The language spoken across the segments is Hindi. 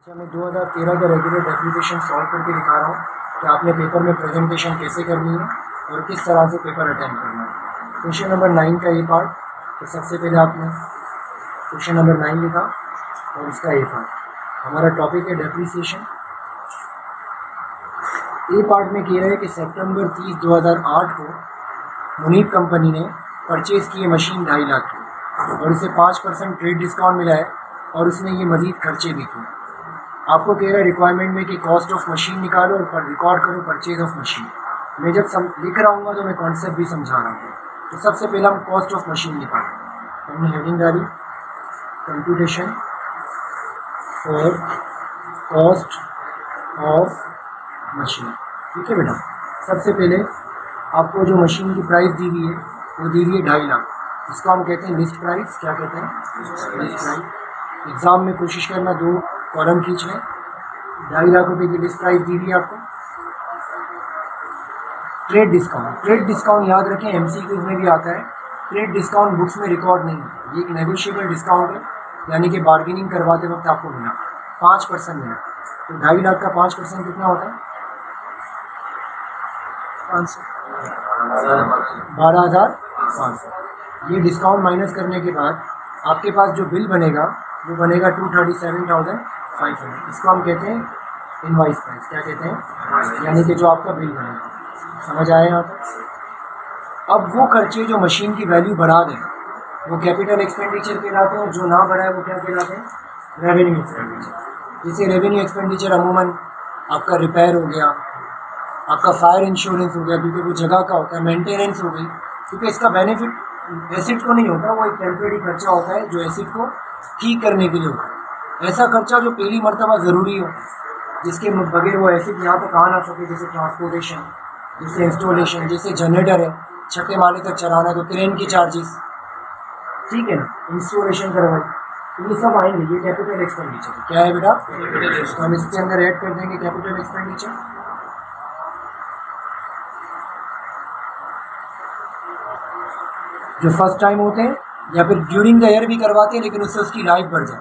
अच्छा, मैं 2013 का रेगुलर एप्लीकेशन सॉल्व करके दिखा रहा हूँ कि आपने पेपर में प्रेजेंटेशन कैसे करनी है और किस तरह से पेपर अटेम्प्ट करना है। क्वेश्चन नंबर 9 का ये पार्ट, तो सबसे पहले आपने क्वेश्चन नंबर 9 लिखा और इसका ये पार्ट। हमारा टॉपिक है डेप्रिसिएशन। ए पार्ट में कह रहे हैं कि सितंबर 30, 2008 को मुनीब कंपनी ने परचेज़ की है मशीन 2.5 लाख की और इसे 5% ट्रेड डिस्काउंट मिला है और उसने ये मज़ीद खर्चे भी किए। आपको कह रहा है रिक्वायरमेंट में कि कॉस्ट ऑफ मशीन निकालो और रिकॉर्ड करो परचेज ऑफ मशीन। मैं जब लिख रहा हूँ तो मैं कॉन्सेप्ट भी समझा रहा हूँ। तो सबसे पहले हम कॉस्ट ऑफ मशीन निकालें। हमने हेडिंग डाली computation for cost of machine. ठीक है बेटा, सबसे पहले आपको जो मशीन की प्राइस दी हुई है वो दी हुई है 2.5 लाख। इसको हम कहते हैं लिस्ट प्राइस। क्या कहते हैं? List price. एग्ज़ाम में कोशिश करना 2 कॉलम खींच लें। 2.5 लाख रुपए की लिस्ट प्राइस दी हुई है आपको। ट्रेड डिस्काउंट, ट्रेड डिस्काउंट याद रखें, एमसीक्यूज में भी आता है। ट्रेड डिस्काउंट बुक्स में रिकॉर्ड नहीं है, ये एक नेगोशिएबल डिस्काउंट है, यानी कि बार्गेनिंग करवाते वक्त आपको मिला 5% मिला। तो 2.5 लाख का 5% कितना होता है? 12,500। ये डिस्काउंट माइनस करने के बाद आपके पास जो बिल बनेगा वो बनेगा 237,500। इसको हम कहते हैं इनवाइस प्राइस। क्या कहते हैं? यानी कि जो आपका बिल बनेगा। समझ आए यहाँ तक? अब वो खर्चे जो मशीन की वैल्यू बढ़ा दें वो कैपिटल एक्सपेंडिचर कहलाते हैं, जो ना बढ़ाए वो क्या कहलाते हैं? Revenue expenditure. जैसे रेवेन्यू एक्सपेंडिचर अमूमन आपका रिपेयर हो गया, आपका फायर इंश्योरेंस हो गया क्योंकि वो जगह का होता है, मेंटेनेंस हो गई क्योंकि इसका बेनिफिट एसिड को नहीं होता, वो एक टेम्प्रेरी खर्चा होता है जो एसिड को ठीक करने के लिए होता है। ऐसा खर्चा जो पहली मरतबा ज़रूरी हो, जिसके बगैर वो एसिड यहाँ तक आ ना सके, जैसे ट्रांसपोर्टेशन, जैसे इंस्टॉलेशन, जैसे जनरेटर है छठे माले तक चलाना है तो क्रेन की चार्जेस, ठीक है ना, इंस्टॉलेशन करवाई, तो ये सब आएंगे। ये कैपिटल एक्सपेंडिचर क्या है बेटा? तो हम इसके अंदर ऐड कर देंगे कैपिटल एक्सपेंडिचर। जो फर्स्ट टाइम होते हैं या फिर ड्यूरिंग द ईयर भी करवाते हैं लेकिन उससे उसकी लाइफ बढ़ जाए।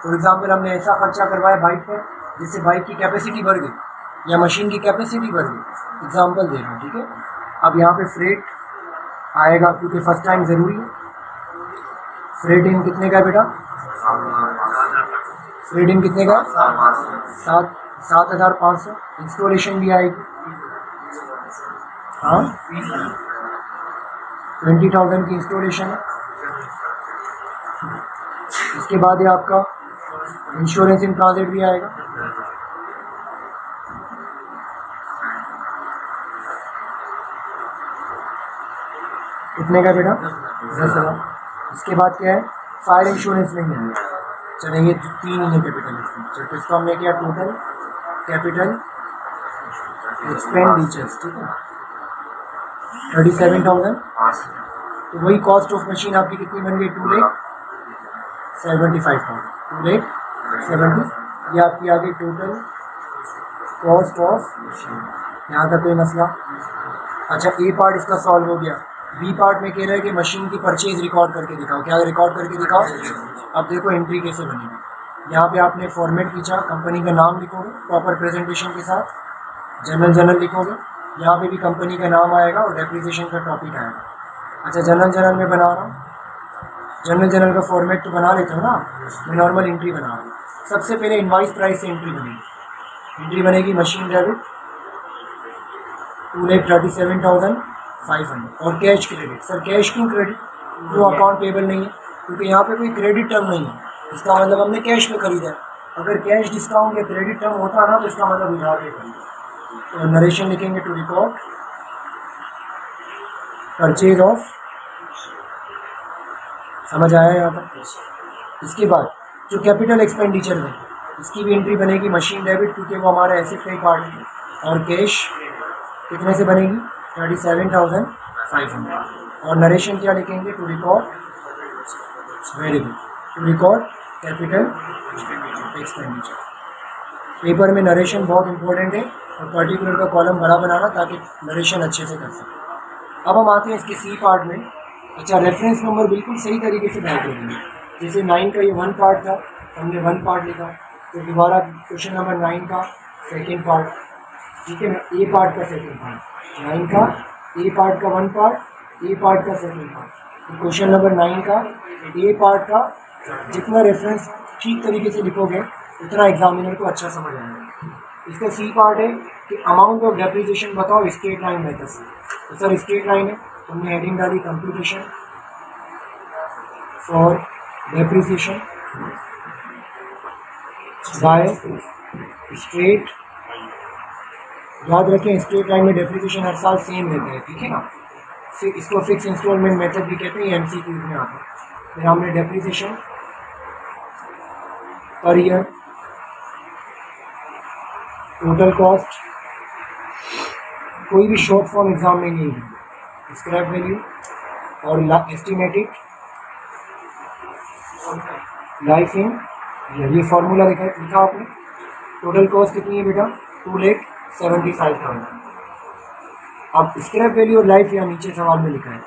फॉर एग्जांपल हमने ऐसा खर्चा करवाया बाइक पर जिससे बाइक की कैपेसिटी बढ़ गई या मशीन की कैपेसिटी बढ़ गई। एग्जांपल दे रहा हूँ, ठीक है। अब यहाँ पे फ्रेट आएगा क्योंकि फर्स्ट टाइम ज़रूरी है। फ्रेट इन कितने का है बेटा? फ्रेट इन कितने का? 7,500। इंस्टॉलेशन भी आएगी, हाँ 20,000 की इंस्टॉलेशन है। इसके बाद ये आपका इंश्योरेंस इन ट्रांजिट भी आएगा। कितने का बेटा? 10,000। इसके बाद क्या है? फायर इंश्योरेंस नहीं है। चलिए ये 3 ही है कैपिटल एक्सपेंडिचर, तो इसको हमने किया टोटल कैपिटल एक्सपेंडिचर्स, ठीक है 37,000। तो वही कॉस्ट ऑफ मशीन आपकी कितनी बन गई? 2,75,000। 2,70,000 ये आपकी आ गई टोटल कॉस्ट ऑफ मशीन। यहाँ तक कोई मसला? अच्छा, ए पार्ट इसका सॉल्व हो गया। बी पार्ट में कह रहा है कि मशीन की परचेज रिकॉर्ड करके दिखाओ। क्या रिकॉर्ड करके दिखाओ? अब देखो एंट्री कैसे बनेगी। यहाँ पे आपने फॉर्मेट खींचा, कंपनी का नाम लिखोगे प्रॉपर प्रेजेंटेशन के साथ, जनरल लिखोगे, यहाँ पे भी कंपनी का नाम आएगा और डेप्रिसिएशन का टॉपिक आएगा। अच्छा, जनरल में बना रहा हूँ, जनरल का फॉर्मेट तो बना लेते हो ना, मैं नॉर्मल एंट्री बना रहा हूँ। सबसे पहले इनवाइस प्राइस से एंट्री बनेगी। एंट्री बनेगी मशीन डेबिट 2,37,500 और कैश क्रेडिट। सर कैश क्यों क्रेडिट? वो अकाउंट पेबल नहीं है क्योंकि यहाँ पे कोई क्रेडिट टर्म नहीं है, इसका मतलब हमने कैश में खरीदा है। अगर कैश डिस्काउंट या क्रेडिट टर्म होता ना तो इसका मतलब उधार पे खरीदा। तो नरेशन लिखेंगे टू रिकॉर्ड परचेज ऑफ। समझ आया यहाँ पर? इसके बाद जो कैपिटल एक्सपेंडिचर है इसकी भी एंट्री बनेगी मशीन डेबिट क्योंकि वो हमारा एसेट का ही पार्ट है, और कैश कितने से बनेगी? 37,500। और नरेशन क्या लिखेंगे? To record, very good, to record capital expenditure. Paper में नरेशन बहुत इंपॉर्टेंट है और पर्टिकुलर का कॉलम बड़ा बनाना ताकि नरेशन अच्छे से कर सकें। अब हम आते हैं इसके सी पार्ट में। अच्छा, रेफरेंस नंबर बिल्कुल सही तरीके से डाल देंगे। जैसे 9 का ये 1 पार्ट था, हमने 1 पार्ट लिखा, तो दोबारा क्वेश्चन नंबर 9 का सेकेंड पार्ट, ठीक है ना, ए पार्ट का सेकेंड पार्ट, 9 का ए पार्ट का 1 पार्ट, ए पार्ट का सेकेंड पार्ट। तो क्वेश्चन नंबर 9 का ए पार्ट का जितना रेफरेंस ठीक तरीके से लिखोगे उतना एग्जामिनर को अच्छा समझ आएगा। इसका सी पार्ट है कि अमाउंट ऑफ डेप्रिसिएशन बताओ स्ट्रेट लाइन मेथड से। तो सर स्ट्रेट लाइन है, तुमने हेडिंग डाली computation for depreciation by straight. याद रखें स्ट्रेट लाइन में डेप्रिसिएशन हर साल सेम रहता है, ठीक है ना। इसको फिक्स इंस्टॉलमेंट मेथड भी कहते हैं, एमसीक्यू में आता है। फिर हमने depreciation per year, total cost, कोई भी शॉर्ट फॉर्म एग्जाम में नहीं है, स्क्रैप वैल्यू और एस्टिमेटेड लाइफ इन, ये फॉर्मूला लिखा आपने। टोटल कॉस्ट कितनी है बेटा, 2,75,000। अब स्क्रैप वैल्यू और लाइफ यहाँ नीचे सवाल में लिखा है।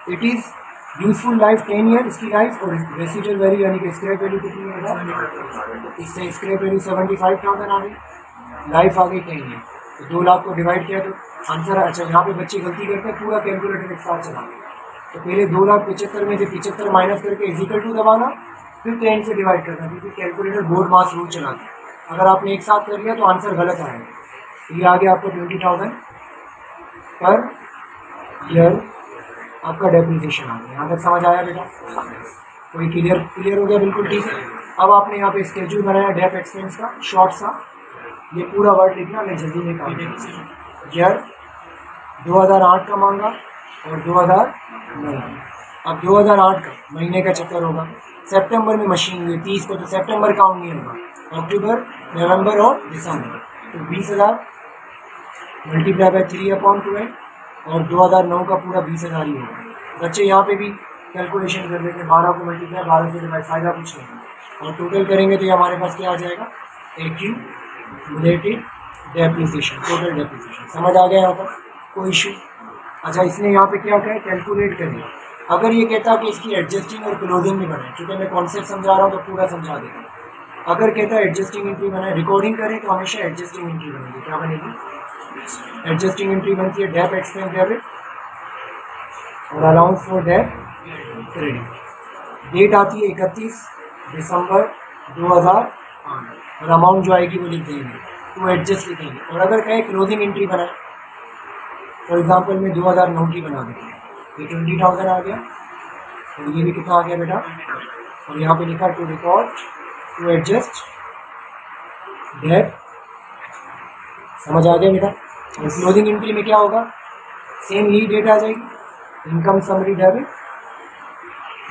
It is useful life 10 year, इसकी लाइफ, और रेसिडुअल वैल्यू यानी कि स्क्रैप वैल्यू कितनी है बेटा, इससे स्क्रैप वैल्यू 75,000 आ गई, लाइफ आ गई 10 ईयर। तो 2 लाख को डिवाइड किया तो आंसर। अच्छा यहाँ पे बच्चे गलती करते हैं, पूरा कैलकुलेटर एक साथ चला। तो पहले 2,75,000 में से 75 माइनस करके इक्वल टू दबाना, फिर 10 से डिवाइड करना, क्योंकि कैलकुलेटर बोर्ड मास रूल चलाता है। अगर आपने एक साथ कर लिया तो आंसर गलत आएगा। ये आ गया आपको 20,000 पर ईयर आपका डेप्रिसिएशन आ गया। यहाँ तक समझ आया बेटा? कोई क्लियर हो गया? बिल्कुल ठीक है। अब आपने यहाँ पे स्केड्यूल बनाया डेप एक्सपेंस का शॉर्ट सा, ये पूरा वर्ड लिखना, मैं जल्दी में काम करूँगा। ईयर 2008 का मांगा और 2009। अब 2008 का महीने का चक्कर होगा, सितंबर में मशीन हुई 30 को, तो सितंबर काउंट नहीं होगा, अक्टूबर, नवंबर और दिसंबर। तो 20,000 मल्टीप्लाई बाय 3/12 और 2009 का पूरा 20,000 ही होगा। बच्चे यहाँ पे भी कैलकुलेशन कर लेते हैं, 12 को मल्टीप्लाई 12 से डिवाइड, फायदा कुछ नहीं। और टोटल करेंगे तो ये हमारे पास क्या आ जाएगा, एक्यूमुलेटेड डेप्रिसिएशन, टोटल डेप्रिसिएशन। समझ आ गया यहाँ पर? कोई इशू? अच्छा इसने यहाँ पे क्या कहा, कैलकुलेट करें। अगर ये कहता कि इसकी एडजस्टिंग और क्लोजिंग भी बनाए, क्योंकि मैं कॉन्सेप्ट समझा रहा हूँ तो पूरा समझा देगा। अगर कहता है एडजस्टिंग एंट्री बनाए, रिकॉर्डिंग करें तो हमेशा एडजस्टिंग एंट्री बनेगी। क्या बनेगी? एडजस्टिंग एंट्री बनती है डेप एक्सपेंस डेबिट और allowance for dep credit. Date आती है 31 दिसंबर 2008 और अमाउंट जो आएगी वो लिख देंगे, तो एडजस्ट लिखेंगे। और अगर कहें क्लोजिंग एंट्री बनाए, फॉर एग्जांपल मैं 2009 की बना देती हूँ, ये 20,000 आ गया और ये भी कितना आ गया बेटा, और यहाँ पे लिखा to record to adjust dep. समझ आ गया बेटा? और क्लोजिंग एंट्री में क्या होगा, सेम यही डेट आ जाएगी, इनकम समरी डेबिट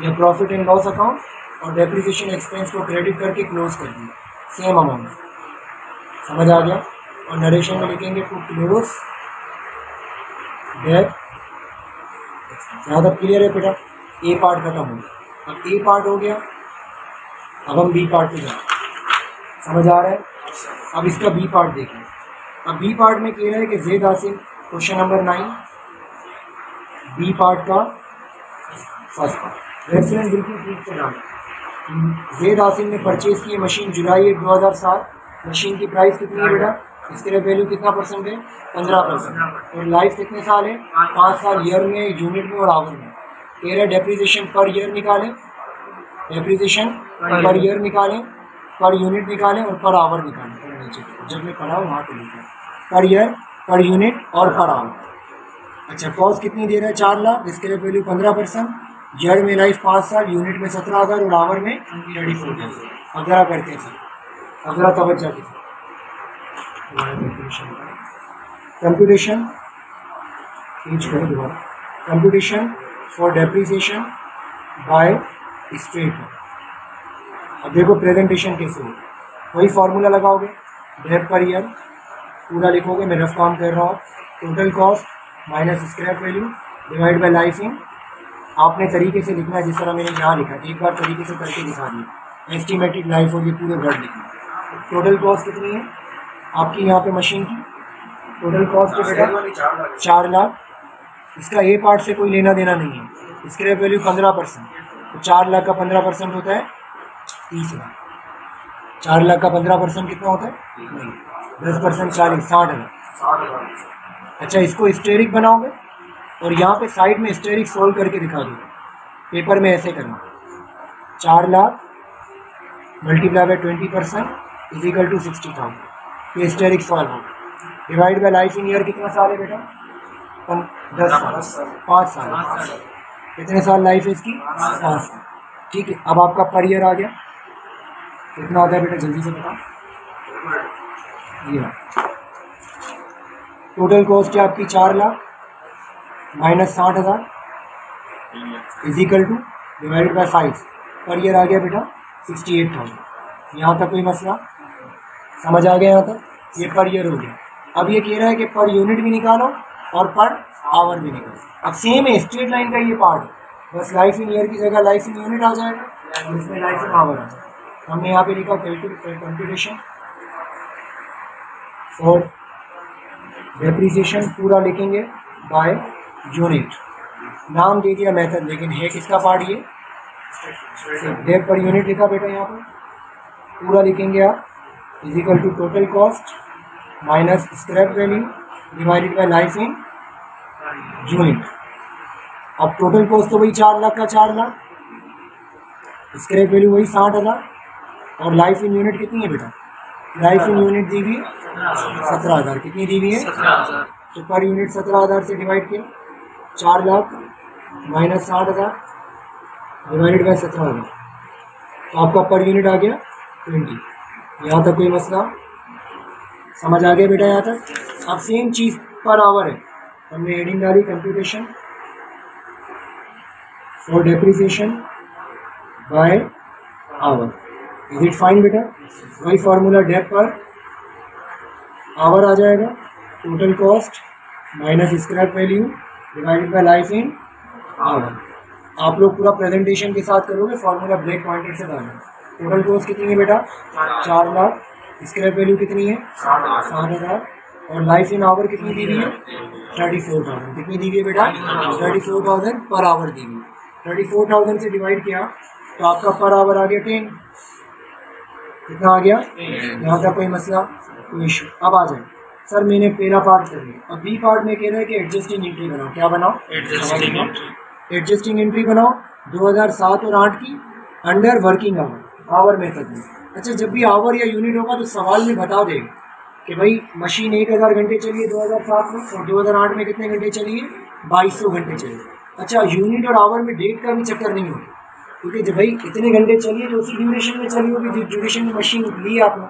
या प्रॉफिट एंड लॉस अकाउंट, और डेप्रिसिएशन एक्सपेंस को क्रेडिट करके क्लोज कर दिया, सेम अमाउंट। समझ आ गया? और नरेशन में लिखेंगे टू क्लोज डेट। यहाँ तक क्लियर है बेटा? ए पार्ट खत्म हो गया। अब ए पार्ट हो गया, अब हम बी पार्ट पे जाए। समझ आ रहा है? अब इसका बी पार्ट देखिए। अब बी पार्ट में कह रहा है कि ज़ेद हासिल, क्वेश्चन नंबर 9 बी पार्ट का फर्स्ट पार्ट, रेफरेंस बिल्कुल ठीक से डालें। ज़ेद हासिल ने परचेज की मशीन जुलाई 1 2007। मशीन की प्राइस कितनी है बेटा, इसके वैल्यू कितना परसेंट है, 15%। और लाइफ कितने साल है, 5 साल। ईयर में, यूनिट में और आवर में। कह रहे डेप्रिसिएशन पर ईयर निकालें, डेप्रिसिएशन पर ईयर निकालें, पर यूनिट निकालें और पर आवर निकालें। नीचे जब मैं पढ़ा वहाँ पे लिखा पर ईयर, पर यूनिट और पर आवर। अच्छा कॉस्ट कितनी दे रहा है, 4 लाख, इसके वैल्यू 15%। ईयर में लाइफ 5 साल, यूनिट में 17,000 और आवर में 34,000। अब जरा करते हैं सर, अब जरा तवज्जो की कंप्यूटेशन दोबारा, computation for depreciation by straight. अब देखो प्रेजेंटेशन कैसे होगा, वही फार्मूला लगाओगे, डेप पर ईयर पूरा लिखोगे, मैं रफ काम कर रहा हूँ। Total cost minus scrap value divide by life इन। आपने तरीके से लिखना है जिस तरह मैंने यहाँ लिखा, एक बार तरीके से करके दिखा दिया। एस्टिमेटेड लाइफ और ये पूरे वर्ड लिखना। टोटल कॉस्ट कितनी है आपकी यहाँ पे मशीन की, टोटल कॉस्ट है बेटा 4 लाख। इसका ए पार्ट से कोई लेना देना नहीं है। स्क्रैप वैल्यू 15%, तो 4 लाख का 15% होता है 30 लाख। 4 लाख का 15% कितना होता है? नहीं, 10% 40, 60,000। अच्छा, इसको हिस्टेरिक बनाओगे और यहाँ पे साइड में हिस्टेरिक सोल्व करके दिखा दो। पेपर में ऐसे करना, 4 lakh multiply by 20% is equal to 60,000। ये हिस्टेरिक सॉल्व होगा। Divide by life in year कितना साल है बेटा? 10 साल, 5 साल। कितने साल लाइफ है इसकी? 5 साल। ठीक है, अब आपका पर ईयर आ गया, कितना आता है बेटा? जल्दी से बता। ये टोटल कॉस्ट है आपकी 4 lakh minus 60,000 is equal two divided by 5। Per year आ गया बेटा 68,000। यहाँ तक कोई मसला समझ आ गया? यहाँ तक ये पर ईयर हो गया। अब ये कह रहा है कि पर यूनिट भी निकालो और पर आवर भी निकालो। अब सेम है, स्ट्रेट लाइन का ये पार्ट है, बस लाइफ इन ईयर की जगह लाइफ इन यूनिट आ जाएगा, इसमें लाइफ इन आवर आ जाएगा। हमने यहाँ पे लिखा कंप्यूटेशन फॉर डेप्रिसिएशन, पूरा लिखेंगे बाय यूनिट। नाम दे दिया मेथड, लेकिन है किसका पार्ट? ये डेप पर यूनिट लिखा बेटा, यहाँ पर पूरा लिखेंगे आप is equal to total cost minus scrap value divided by life in unit. अब टोटल कॉस्ट तो वही 4 लाख का 4 लाख, स्क्रैप वैल्यू वही 60,000 और लाइफ इन यूनिट कितनी है बेटा? लाइफ इन यूनिट दी हुई 17,000। कितनी दी हुई है? 17,000। तो पर यूनिट 17,000 से डिवाइड किया, 4 लाख माइनस 60,000 डिवाइडेड बाय 17,000, तो आपका पर यूनिट आ गया 20। यहाँ तक कोई मसला समझ आ गया बेटा? यहाँ तक। अब सेम चीज़ पर आवर है, हमने हेडिंग डाली computation for depreciation by hour. Is it fine बेटा? वही फॉर्मूला डेप पर आवर आ जाएगा, total cost minus scrap value divided by life in hour. आप लोग पूरा प्रेजेंटेशन के साथ करोगे, फॉर्मूला ब्लैक पॉइंटेड से डालना। टोटल कॉस्ट कितनी है बेटा? 4 लाख। स्क्रैप वैल्यू कितनी है? 60,000। और लाइफ इन आवर कितनी दी हुई है? 34,000। कितनी दी हुई है बेटा? 34,000 पर आवर दी हुई। 34,000 से डिवाइड किया तो आपका पर आवर आ गया 10। कितना आ गया? यहाँ तक कोई मसला, कोई इशू? अब आ जाए सर, मैंने पहला पार्ट कर लिया, अब बी पार्ट में कह रहे हैं कि एडजस्टिंग एंट्री बनाओ। क्या बनाओ? एडजस्टिंग एंट्री बनाओ 2007 और 8 की अंडर वर्किंग आवर मेथड में। अच्छा, जब भी आवर या यूनिट होगा तो सवाल में बता देगा कि भाई मशीन 1000 घंटे चली है 2007 में और 2008 में कितने घंटे चली है? 2200 घंटे चली है। अच्छा, यूनिट और आवर में डेट का भी चक्कर नहीं होता, क्योंकि जब भाई इतने घंटे चली है तो उसी ड्यूरेशन में चली होगी जिस ड्यूरेशन में मशीन ली है आपने,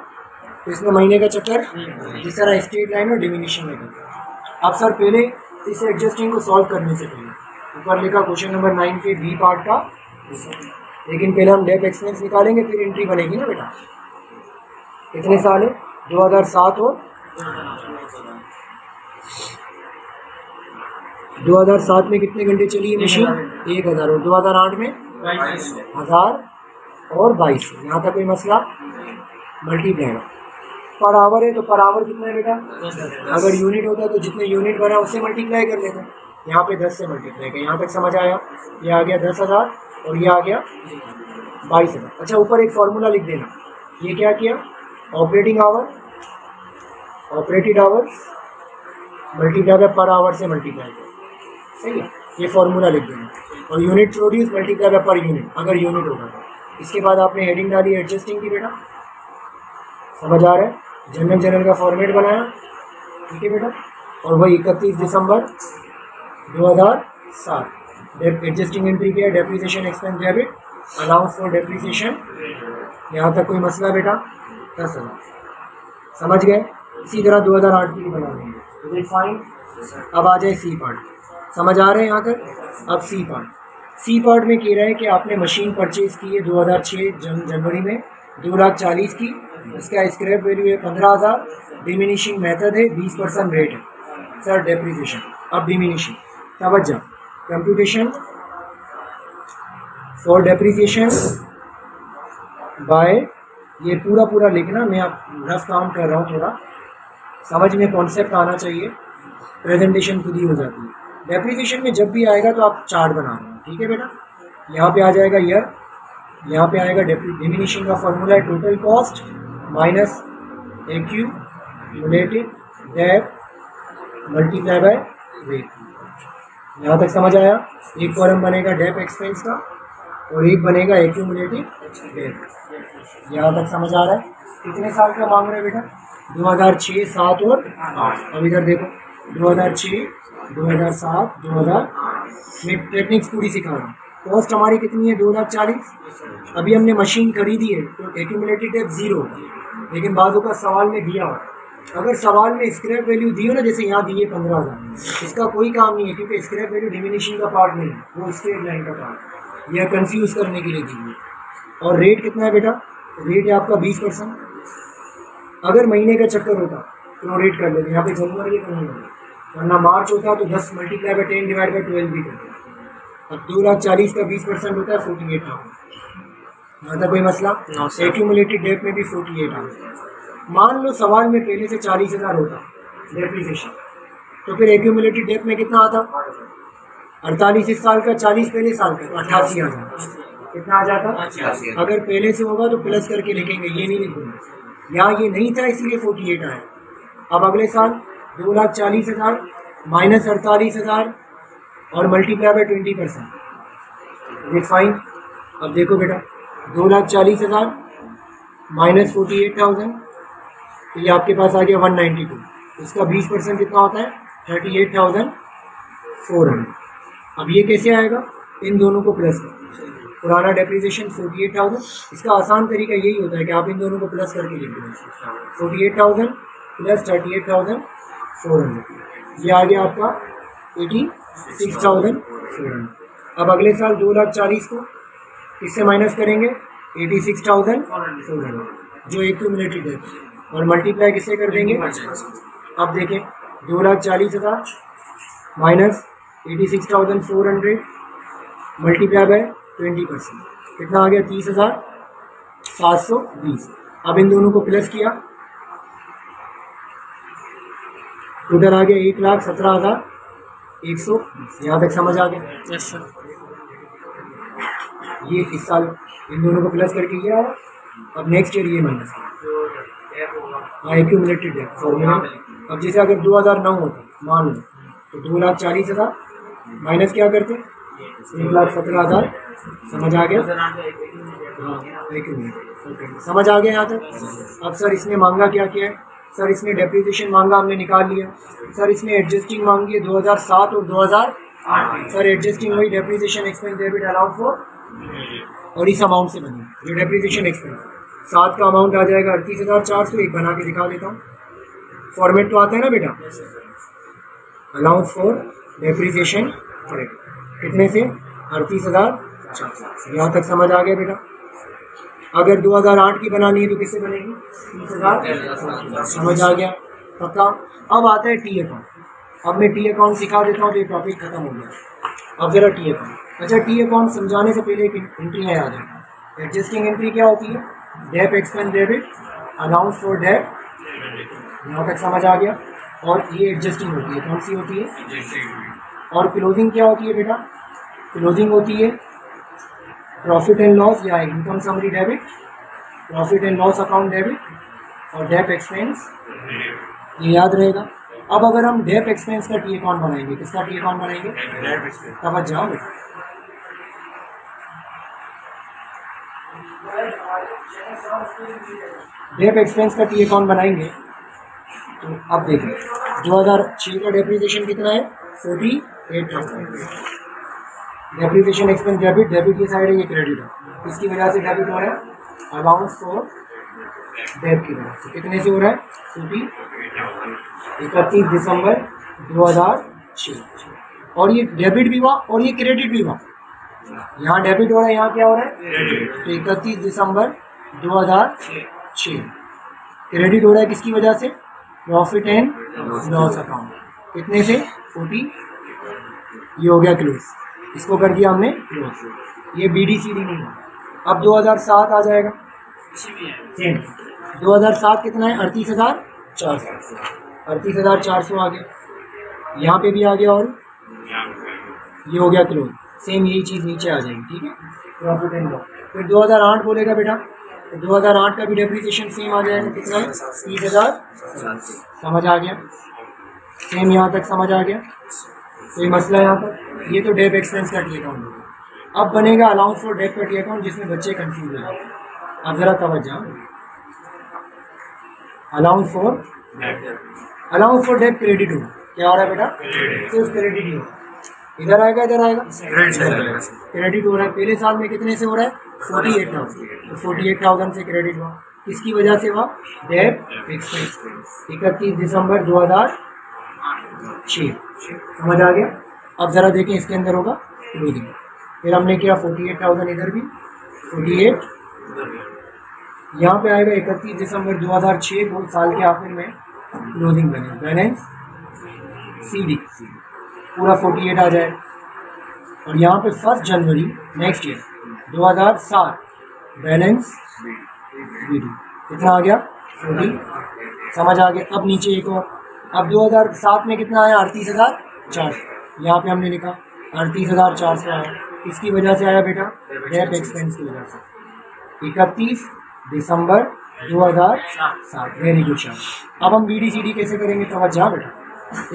तो इसमें महीने का चक्कर जिस तरह स्ट्रेट लाइन और डिमिनिशिंग में करता। अब सर पहले इस एडजस्टिंग को सॉल्व करने से पहले ऊपर लिखा क्वेश्चन नंबर 9 के बी पार्ट का, लेकिन पहले हम डेप एक्सपेंस निकालेंगे फिर एंट्री बनेगी ना बेटा। कितने साल है? 2007 और 2007 में कितने घंटे चली है मशीन? 1000। और 2008 में 1000 और 22। यहाँ तक कोई मसला? मल्टीप्लाई पर आवर है तो पर आवर कितना है बेटा? अगर यूनिट होता तो जितने यूनिट बना उससे मल्टीप्लाई कर लेते, यहाँ पे 10 से मल्टीप्लाई कर। यहाँ तक समझ आया? ये आ गया 10,000 और ये आ गया 22,000। अच्छा, ऊपर एक फॉर्मूला लिख देना। ये क्या किया? Operating hour, operated hours multiply by per hour से मल्टीप्लाई कर। सही है, ये फॉर्मूला लिख देना। और unit produce multiply by per unit, अगर यूनिट होगा तो। इसके बाद आपने हेडिंग डाली एडजस्टिंग की बेटा, समझ आ रहा है? जनरल का फॉर्मेट बनाया, ठीक है बेटा। और वही 31 दिसंबर 2007 एडजस्टिंग एंट्री किया, depreciation expense debit, allowance for depreciation. यहाँ तक कोई मसला बेटा? 10,000। समझ गए? इसी तरह 2008 की भी बना देंगे। फाइन। अब आ जाए सी पार्ट। समझ आ रहे हैं यहाँ तक? अब सी पार्ट। सी पार्ट में कह रहा है कि आपने मशीन परचेज की है 2006 जनवरी में 2,40,000 की, उसका स्क्रैप वैल्यू है 15,000, डिमिनिशिंग मेथड है, 20% रेट है सर डेप्रिसिएशन। अब डिमिनिशिंग तवज्जो, कंप्यूटेशन फॉर डेप्रिसिएशन बाय, ये पूरा लिखना, मैं आप रफ काम कर रहा हूँ, थोड़ा समझ में कॉन्सेप्ट आना चाहिए, प्रेजेंटेशन खुद ही हो जाती है। डेप्रिसिएशन में जब भी आएगा तो आप चार्ट बना रहे हैं, ठीक है बेटा। यहाँ पे आ जाएगा ईयर, यहाँ पे आएगा डिमिनिशिंग का फॉर्मूला है total cost minus accumulated dep multiply by rate. यहाँ तक समझ आया? एक कॉलम बनेगा डेप एक्सपेंस का और एक बनेगा एक्यूमुलेटेड डेट। यहाँ तक समझ आ रहा है? कितने साल का मांग रहे हैं बेटा? 2006, 7 और 8। अब इधर देखो 2006, 2007, 2000 में टेक्निक्स पूरी सिखा रहा हूँ। कॉस्ट हमारी कितनी है? 2,40,000। अभी हमने मशीन खरीदी है तो एक्यूमुलेटेड डेट 0 होगा, लेकिन बाजू का सवाल में दिया हो, अगर सवाल में स्क्रैप वैल्यू दी हो ना, जैसे यहाँ दी है 15,000, इसका कोई काम नहीं है क्योंकि स्क्रैप वैल्यू डिमिनिशिंग का पार्ट नहीं है, वो स्ट्रेट लाइन का पार्ट, यह कंफ्यूज करने के लिए दी है। और रेट कितना है बेटा? रेट है आपका 20%। अगर महीने का चक्कर होता तो रेट कर लेते, यहाँ पे जनवरी का नहीं होता, वरना मार्च होता तो 10 मल्टीप्लाई बाय 10 डिवाइड बाय 12 भी करते। अब 2,40,000 का 20% होता है 48,000। यहाँ था कोई मसला? एक्यूमुलेटेड डेट में भी 48,000। मान लो सवाल में पहले से 40,000 होता डेप्रिसिएशन, तो फिर एक्यूमुलेटेड डेट में कितना आता? 48 इस साल का, 40 पहले साल का, तो 88,000। कितना आ जाता? 88। अगर पहले से होगा तो प्लस करके लिखेंगे, ये नहीं लिखेंगे। यहाँ ये नहीं था इसलिए 48 आया। अब अगले साल 2,40,000 माइनस 48,000 और मल्टीप्लाई बाय 20%। फाइन। अब देखो बेटा 2,40,000 माइनस 48,000, तो ये आपके पास आ गया 192। इसका 20% कितना होता है? 38,400। अब ये कैसे आएगा? इन दोनों को प्लस कर, पुराना डेप्रिसिएशन 48,000, इसका आसान तरीका यही होता है कि आप इन दोनों को प्लस करके लिख दो। 48,000 प्लस 38,400, ये आ गया आपका 86,400। अब अगले साल 2,40,000 को किससे माइनस करेंगे? 86,400 जो एक्यूमुलेटेड है, और मल्टीप्लाई किससे कर देंगे? अब देखें 2,40,000 माइनस 86,400 मल्टीप्लाई बाय 20%, कितना आ गया? 30,720। अब इन दोनों को प्लस किया, उधर आ गया 1,17,120। यहाँ तक समझ आ गया? Yes sir. ये इस साल इन दोनों को प्लस करके किया। अब नेक्स्ट ईयर ये माइनस किया, एक्यूमुलेटेड है फॉर्मूला। अब जैसे अगर 2009 होता मान लो, तो 2,40,000 माइनस क्या करते? 1,17,000। समझ आ गया? हाँ, समझ आ गया यहाँ तक? अब सर इसने मांगा क्या क्या है? सर इसने डेप्रिसिएशन मांगा, हमने निकाल लिया। सर इसने एडजस्टिंग मांगी है 2007 और 2008। सर एडजस्टिंग वही depreciation expense debit allowed for, और इस अमाउंट से बनी जो डेप्रिसिएशन एक्सपेंस। 7 का अमाउंट आ जाएगा 38,400। एक बना के दिखा देता हूँ, फॉर्मेट तो आता है ना बेटा? अलाउंस फॉर डेप्रिसिएशन कितने से? 38,400। यहाँ तक समझ आ गया बेटा? अगर 2008 की बनानी है तो किससे बनेगी? 30,000। समझ आ गया? पक्का? अब आता है टी अकाउंट। अब मैं टी अकाउंट सिखा देता हूँ तो ये टॉपिक खत्म हो गया। अब जरा टी अकाउंट, अच्छा टी अकाउंट समझाने से पहले एक एंट्री याद रखना। एडजस्टिंग एंट्री क्या होती है? Dep expense debit allowance for dep. यहाँ तक समझ आ गया? और ये एडजस्टिंग होती है, कौन सी होती है? और क्लोजिंग क्या होती है बेटा? क्लोजिंग होती है प्रॉफिट एंड लॉस या income summary debit, profit and loss account debit और डेप एक्सपेंस, ये याद रहेगा। अब अगर हम डेप एक्सपेंस का टी अकाउंट बनाएंगे, किसका टी अकाउंट बनाएंगे? तब जाओ बेटा, डेप एक्सपेंस का टी अकाउंट बनाएंगे। तो अब देखिए 2006 का डेप्रिसिएशन कितना है? 48,000। डेप्रिसिएशन एक्सपेंस डेबिट, डेबिट की साइड है, ये क्रेडिट है, इसकी वजह से डेबिट हो रहा है। अलाउंस फॉर डेप की वजह से कितने से हो रहा है? 31 दिसंबर 2006। और ये डेबिट भी हुआ और ये क्रेडिट भी हुआ। यहाँ डेबिट हो रहा है, यहाँ क्या हो रहा है? तो 31 दिसंबर 2006 क्रेडिट हो रहा है किसकी वजह से? Profit and loss account. कितने से? 40। ये हो गया क्लोज, इसको कर दिया हमने क्लोज। ये BDCD नहीं है। अब 2007 आ जाएगा, सेम 2007 कितना है? 38,400। 38,400 आ गया, यहाँ पे भी आ गया और ये हो गया क्लोज। सेम यही चीज़ नीचे आ जाएगी, ठीक है? Profit and loss. फिर 2008 बोलेगा बेटा, तो 2008 का भी डेप्रिसिएशन सेम आ जाएगा, कितना है 30,000। समझ आ गया, सेम यहाँ तक समझ आ गया, कोई मसला यहाँ पर। ये तो डेप एक्सपेंस का टी अकाउंट होगा। अब बनेगा अलाउंस फॉर डेप का टी अकाउंट, जिसमें बच्चे कंफ्यूज हैं। अब ज़रा तवज्जो, अलाउंस फॉर डेप क्रेडिट होगा। क्या हो रहा है बेटा, सिर्फ क्रेडिट ही होगा। इधर आएगा, इधर आएगा, क्रेडिट हो रहा है। पहले साल में कितने से हो रहा है 48,000, तो 48,000 से क्रेडिट हुआ। किसकी वजह से हुआ, डेप एक्सपेंस, 31 दिसंबर 2006। समझ आ गया। अब ज़रा देखें, इसके अंदर होगा क्लोजिंग। फिर हमने किया 48,000, इधर भी 48, यहाँ पे आएगा 31 दिसंबर 2006 को, साल के आखिर में क्लोजिंग बैलेंस CD पूरा 48 आ जाए। और यहाँ पे 1 जनवरी नेक्स्ट ईयर 2007 बैलेंस BD कितना आ गया 40। समझ आ गया। अब नीचे एक और, अब 2007 में कितना आया 38,400, यहाँ पे हमने लिखा 38,400 आया। किसकी वजह से आया बेटा, डेप एक्सपेंस की वजह से, 31 दिसंबर 2007। वेरी गुड शाबाश। अब हम BD CD कैसे करेंगे, तवज्जो बेटा,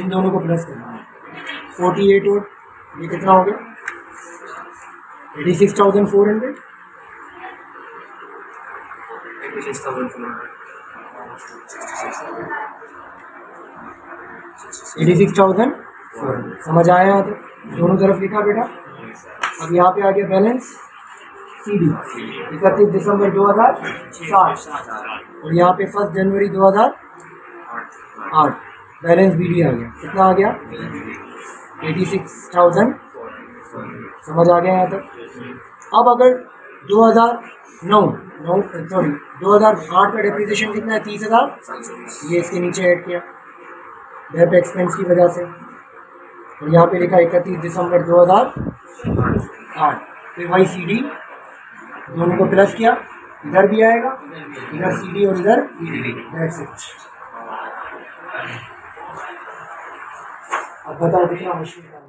इन दोनों को प्लस करना है। 48 और ये कितना हो गया 86,400, 86,400। समझ आया, तो दोनों तरफ लिखा बेटा। अब यहाँ पे आ गया बैलेंस CD 31 दिसंबर 2007, और यहाँ पे 1 जनवरी 2008 बैलेंस BD आ गया। कितना आ गया 86,000। समझ आ गया यहाँ तक। अब अगर 2008 का डेप्रिसिएशन कितना है 30,000, ये इसके नीचे ऐड किया डेप एक्सपेंस की वजह से, और यहाँ पे लिखा 31 दिसंबर 2008। फिर भाई CD दोनों को प्लस किया, इधर भी आएगा, इधर CD और इधर दैट्स इट। अब बताओ कितना मुश्किल है।